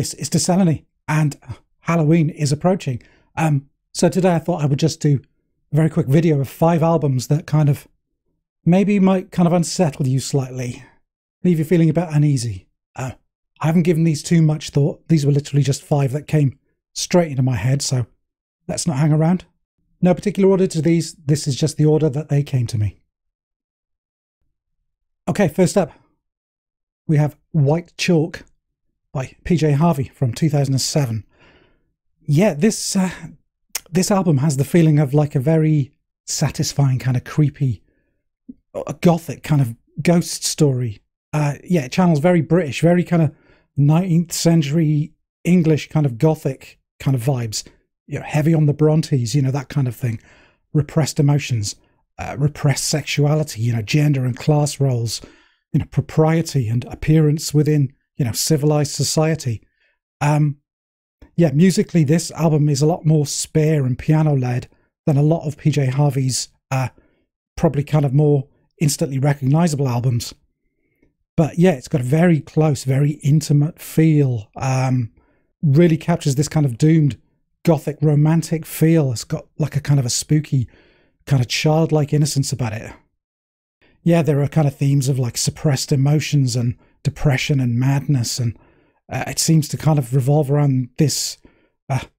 this is Symphony, and Halloween is approaching. So today I thought I would just do a very quick video of 5 albums that kind of maybe might kind of unsettle you slightly, leave you feeling a bit uneasy. I haven't given these too much thought. These were literally just 5 that came straight into my head, so let's not hang around. No particular order to these. This is just the order that they came to me. Okay, first up, we have White Chalk by PJ Harvey from 2007. Yeah, this album has the feeling of like a very satisfying kind of creepy, gothic kind of ghost story. Yeah, it channels very British, very kind of 19th century English kind of gothic kind of vibes. You know, heavy on the Brontes, you know, that kind of thing. Repressed emotions, repressed sexuality, you know, gender and class roles, you know, propriety and appearance within, you know, civilized society. Yeah, musically, this album is a lot more spare and piano-led than a lot of PJ Harvey's probably kind of more instantly recognizable albums. But yeah, it's got a very close, very intimate feel. Really captures this kind of doomed, gothic, romantic feel. It's got like a kind of a spooky, kind of childlike innocence about it. Yeah, there are kind of themes of like suppressed emotions and depression and madness, and it seems to kind of revolve around this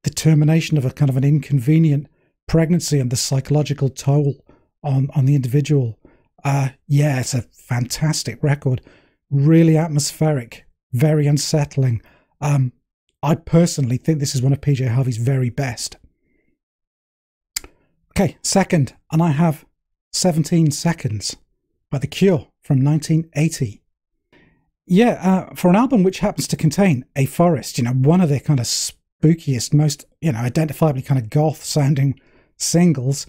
determination of a kind of an inconvenient pregnancy and the psychological toll on the individual. Yeah, it's a fantastic record, really atmospheric, very unsettling. I personally think this is one of PJ Harvey's very best. Okay, second, and I have 17 Seconds by The Cure from 1980. Yeah, for an album which happens to contain A Forest, you know, one of their kind of spookiest, most, you know, identifiably kind of goth-sounding singles,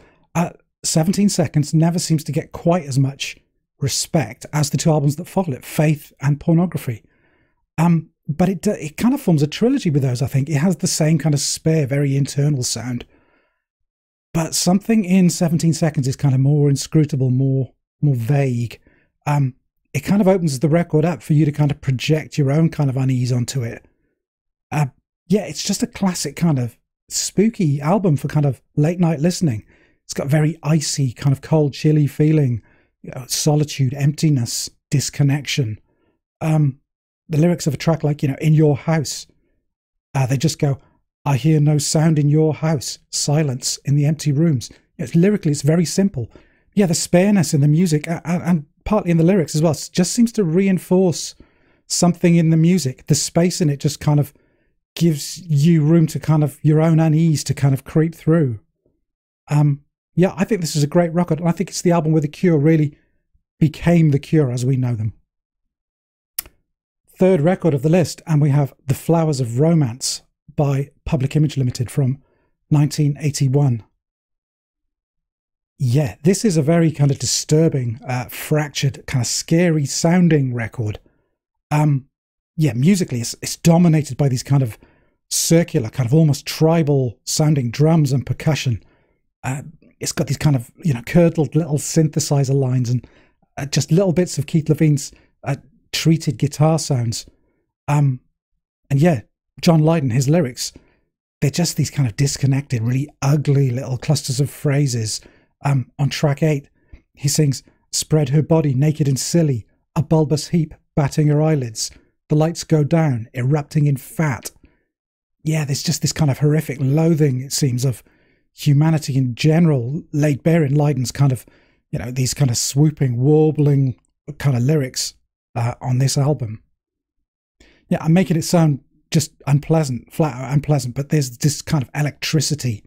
17 Seconds never seems to get quite as much respect as the 2 albums that follow it, Faith and Pornography. But it kind of forms a trilogy with those, I think. It has the same kind of spare, very internal sound. But something in 17 Seconds is kind of more inscrutable, more vague. It kind of opens the record up for you to kind of project your own kind of unease onto it. Yeah, it's just a classic kind of spooky album for kind of late night listening. It's got very icy, kind of cold, chilly feeling, you know, solitude, emptiness, disconnection. The lyrics of a track like, you know, In Your House, they just go, I hear no sound in your house, silence in the empty rooms. It's lyrically, it's very simple. Yeah, the spareness in the music and partly in the lyrics as well just seems to reinforce something in the music. The space in it just kind of gives you room to kind of your own unease to kind of creep through. Yeah, I think this is a great record, and I think it's the album where The Cure really became The Cure as we know them. Third record of the list, and we have The Flowers of Romance by Public Image Limited from 1981. Yeah, this is a very kind of disturbing, fractured, kind of scary sounding record. Yeah, musically, it's dominated by these kind of circular, kind of almost tribal sounding drums and percussion. It's got these kind of, you know, curdled little synthesizer lines and just little bits of Keith Levine's treated guitar sounds. And yeah, John Lydon, his lyrics, they're just these kind of disconnected, really ugly little clusters of phrases. On track 8, he sings, spread her body naked and silly, a bulbous heap batting her eyelids, the lights go down, erupting in fat. Yeah, there's just this kind of horrific loathing, it seems, of humanity in general, laid bare in Lydon's kind of, you know, these kind of swooping, warbling kind of lyrics on this album. Yeah, I'm making it sound just unpleasant, flat out unpleasant, but there's this kind of electricity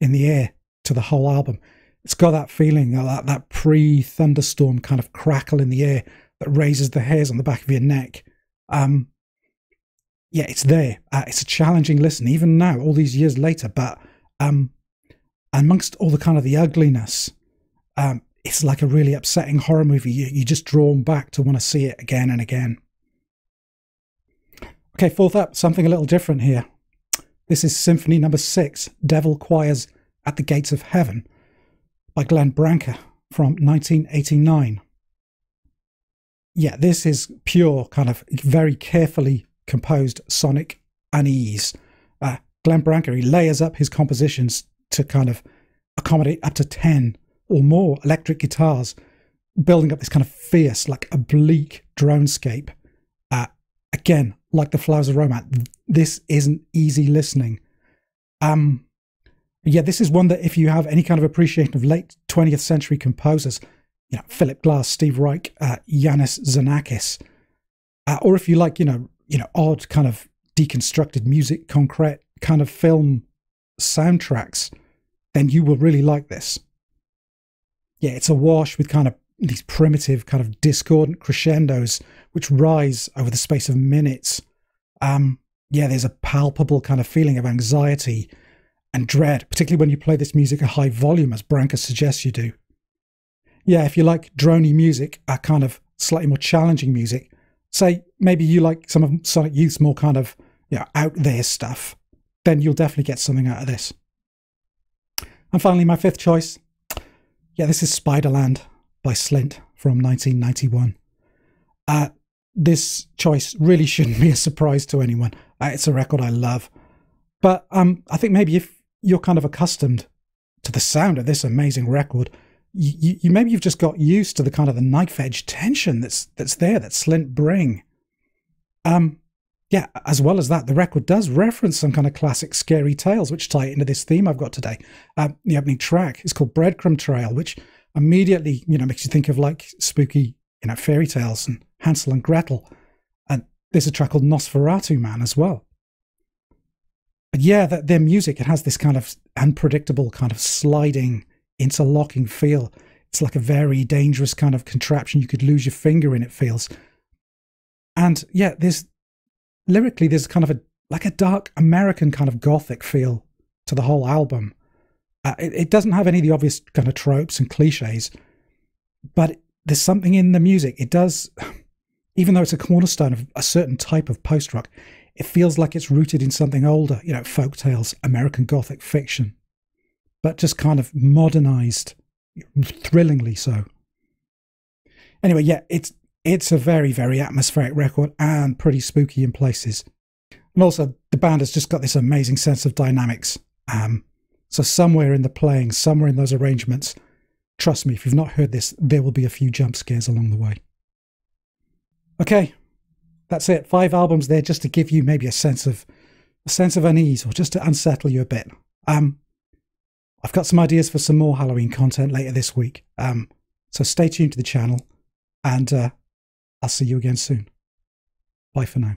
in the air to the whole album. It's got that feeling, that pre-thunderstorm kind of crackle in the air that raises the hairs on the back of your neck. Yeah, it's there. It's a challenging listen, even now, all these years later. But amongst all the kind of the ugliness, it's like a really upsetting horror movie. You're just drawn back to want to see it again and again. Okay, fourth up, something a little different here. This is Symphony number 6, Devil Choirs at the Gates of Heaven by Branca from 1989. Yeah, this is pure kind of very carefully composed sonic unease. Glenn Branca, he layers up his compositions to kind of accommodate up to 10 or more electric guitars, building up this kind of fierce, like oblique dronescape. Again, like the Flowers of Romance, this isn't easy listening. Yeah, this is one that if you have any kind of appreciation of late 20th century composers, you know, Philip Glass, Steve Reich, Yanis Xenakis, or if you like, you know, odd kind of deconstructed music, concrete kind of film soundtracks, then you will really like this. Yeah, it's awash with kind of these primitive kind of discordant crescendos which rise over the space of minutes. Yeah, there's a palpable kind of feeling of anxiety and dread, particularly when you play this music at high volume, as Branca suggests you do. Yeah, if you like droney music, a kind of slightly more challenging music, say maybe you like some of Sonic Youth's more kind of, you know, out there stuff, then you'll definitely get something out of this. And finally, my fifth choice. Yeah, this is Spiderland by Slint from 1991. This choice really shouldn't be a surprise to anyone. It's a record I love. But I think maybe if you're kind of accustomed to the sound of this amazing record, maybe you've just got used to the kind of the knife edge tension that's there, that Slint bring. Yeah, as well as that, the record does reference some kind of classic scary tales, which tie into this theme I've got today. The opening track is called Breadcrumb Trail, which immediately, you know, makes you think of like spooky, you know, fairy tales and Hansel and Gretel. And there's a track called Nosferatu Man as well. But yeah, their music, it has this kind of unpredictable, kind of sliding, interlocking feel. It's like a very dangerous kind of contraption. You could lose your finger in, it feels. And yeah, lyrically, there's kind of like a dark American kind of gothic feel to the whole album. It doesn't have any of the obvious kind of tropes and cliches, but there's something in the music. It does, even though it's a cornerstone of a certain type of post-rock, it feels like it's rooted in something older, you know, folk tales, American Gothic fiction, but just kind of modernized, thrillingly so. Anyway, yeah, it's a very, very atmospheric record and pretty spooky in places. And also, the band has just got this amazing sense of dynamics. So somewhere in the playing, somewhere in those arrangements, trust me, if you've not heard this, there will be a few jump scares along the way. Okay, that's it. 5 albums there just to give you maybe a sense of unease, or just to unsettle you a bit. I've got some ideas for some more Halloween content later this week. So stay tuned to the channel, and I'll see you again soon. Bye for now.